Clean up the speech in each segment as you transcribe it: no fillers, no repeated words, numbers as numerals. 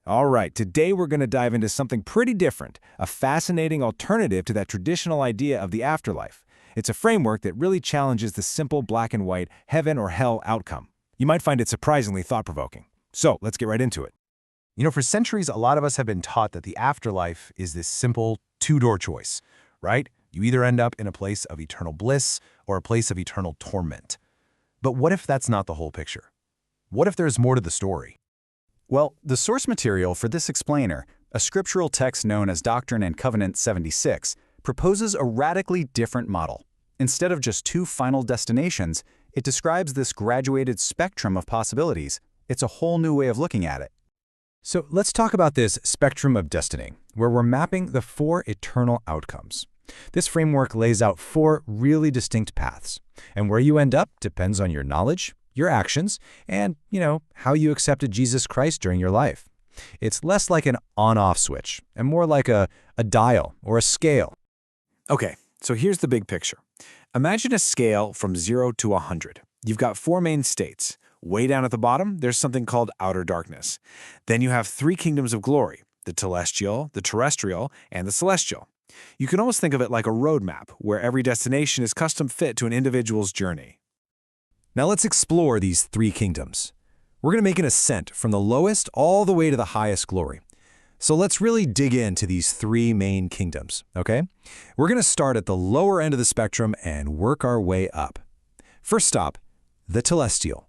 All right, today we're going to dive into something pretty different, a fascinating alternative to that traditional idea of the afterlife. It's a framework that really challenges the simple black and white heaven or hell outcome. You might find it surprisingly thought-provoking. So let's get right into it. For centuries, a lot of us have been taught that the afterlife is this simple two-door choice, right? You either end up in a place of eternal bliss or a place of eternal torment. But what if that's not the whole picture? What if there's more to the story? Well, the source material for this explainer, a scriptural text known as Doctrine and Covenants 76, proposes a radically different model. Instead of just two final destinations, it describes this graduated spectrum of possibilities. It's a whole new way of looking at it. So let's talk about this spectrum of destiny, where we're mapping the four eternal outcomes. This framework lays out four really distinct paths, and where you end up depends on your knowledge, your actions, and, how you accepted Jesus Christ during your life. It's less like an on-off switch, and more like a dial or a scale. Okay, so here's the big picture. Imagine a scale from 0 to 100. You've got four main states. Way down at the bottom, there's something called outer darkness. Then you have three kingdoms of glory, the telestial, the terrestrial, and the celestial. You can almost think of it like a roadmap, where every destination is custom fit to an individual's journey. Now let's explore these three kingdoms. We're going to make an ascent from the lowest all the way to the highest glory. So let's really dig into these three main kingdoms, okay? We're going to start at the lower end of the spectrum and work our way up. First stop, the telestial.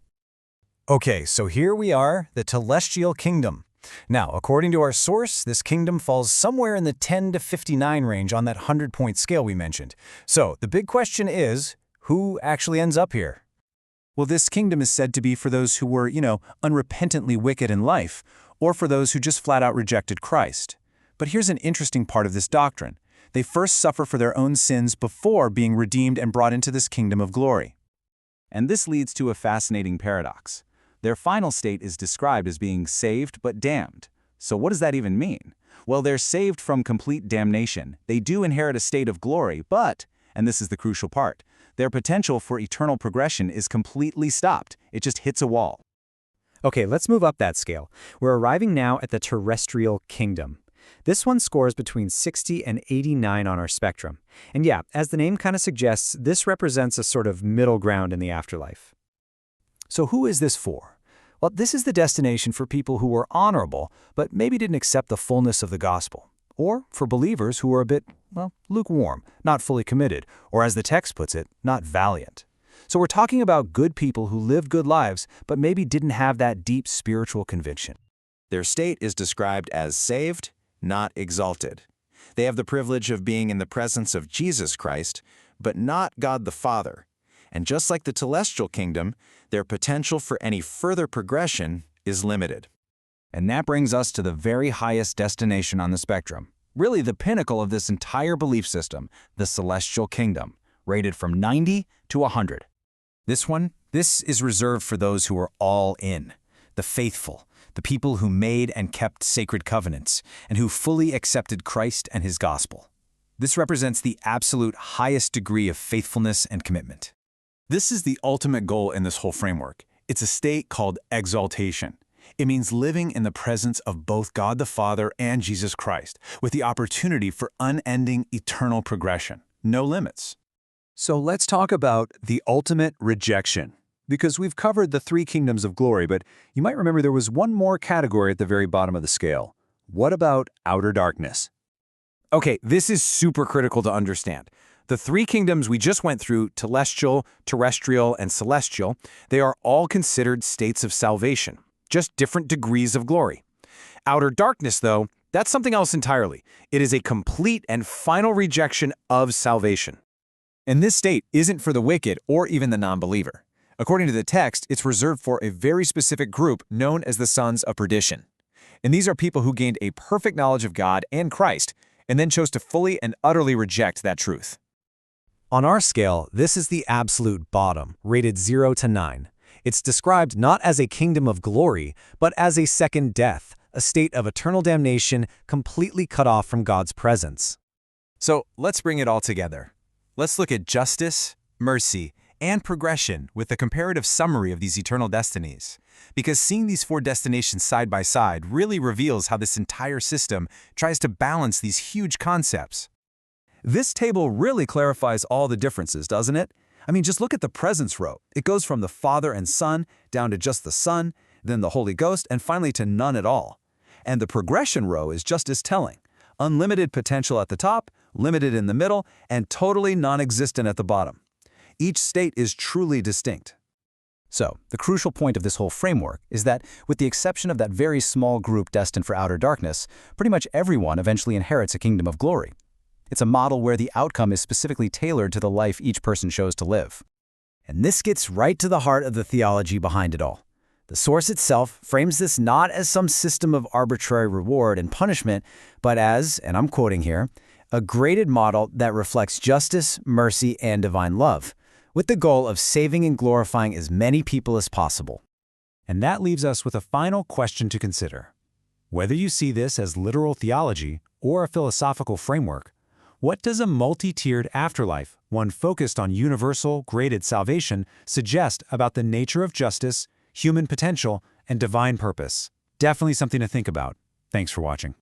Okay, so here we are, the telestial kingdom. Now, according to our source, this kingdom falls somewhere in the 10 to 59 range on that 100-point scale we mentioned. So the big question is, who actually ends up here? Well, this kingdom is said to be for those who were, unrepentantly wicked in life, or for those who just flat out rejected Christ. But here's an interesting part of this doctrine. They first suffer for their own sins before being redeemed and brought into this kingdom of glory. And this leads to a fascinating paradox. Their final state is described as being saved but damned. So what does that even mean? Well, they're saved from complete damnation. They do inherit a state of glory, but, and this is the crucial part, their potential for eternal progression is completely stopped. It just hits a wall. Okay, let's move up that scale. We're arriving now at the terrestrial kingdom. This one scores between 60 and 89 on our spectrum. And yeah, as the name kind of suggests, this represents a sort of middle ground in the afterlife. So who is this for? Well, this is the destination for people who were honorable, but maybe didn't accept the fullness of the gospel. Or for believers who were a bit, lukewarm, not fully committed, or as the text puts it, not valiant. So we're talking about good people who lived good lives, but maybe didn't have that deep spiritual conviction. Their state is described as saved, not exalted. They have the privilege of being in the presence of Jesus Christ, but not God the Father. And just like the telestial kingdom, their potential for any further progression is limited. And that brings us to the very highest destination on the spectrum. Really the pinnacle of this entire belief system, the celestial kingdom, rated from 90 to 100. This is reserved for those who are all in, the faithful, the people who made and kept sacred covenants, and who fully accepted Christ and his gospel. This represents the absolute highest degree of faithfulness and commitment. This is the ultimate goal in this whole framework. It's a state called exaltation. It means living in the presence of both God the Father and Jesus Christ, with the opportunity for unending eternal progression. No limits. So let's talk about the ultimate rejection. Because we've covered the three kingdoms of glory, but you might remember there was one more category at the very bottom of the scale. What about outer darkness? Okay, this is super critical to understand. The three kingdoms we just went through, telestial, terrestrial, and celestial, they are all considered states of salvation, just different degrees of glory. Outer darkness, though, that's something else entirely. It is a complete and final rejection of salvation. And this state isn't for the wicked or even the non-believer. According to the text, it's reserved for a very specific group known as the sons of perdition. And these are people who gained a perfect knowledge of God and Christ, and then chose to fully and utterly reject that truth. On our scale, this is the absolute bottom, rated 0 to 9. It's described not as a kingdom of glory, but as a second death, a state of eternal damnation completely cut off from God's presence. So let's bring it all together. Let's look at justice, mercy, and progression with a comparative summary of these eternal destinies. Because seeing these four destinations side by side really reveals how this entire system tries to balance these huge concepts. This table really clarifies all the differences, doesn't it? I mean, just look at the presence row. It goes from the Father and Son down to just the Son, then the Holy Ghost, and finally to none at all. And the progression row is just as telling. Unlimited potential at the top, limited in the middle, and totally non-existent at the bottom. Each state is truly distinct. So, the crucial point of this whole framework is that, with the exception of that very small group destined for outer darkness, pretty much everyone eventually inherits a kingdom of glory. It's a model where the outcome is specifically tailored to the life each person chose to live. And this gets right to the heart of the theology behind it all. The source itself frames this not as some system of arbitrary reward and punishment, but as, and I'm quoting here, a graded model that reflects justice, mercy, and divine love, with the goal of saving and glorifying as many people as possible. And that leaves us with a final question to consider. Whether you see this as literal theology or a philosophical framework, what does a multi-tiered afterlife, one focused on universal, graded salvation, suggest about the nature of justice, human potential, and divine purpose? Definitely something to think about. Thanks for watching.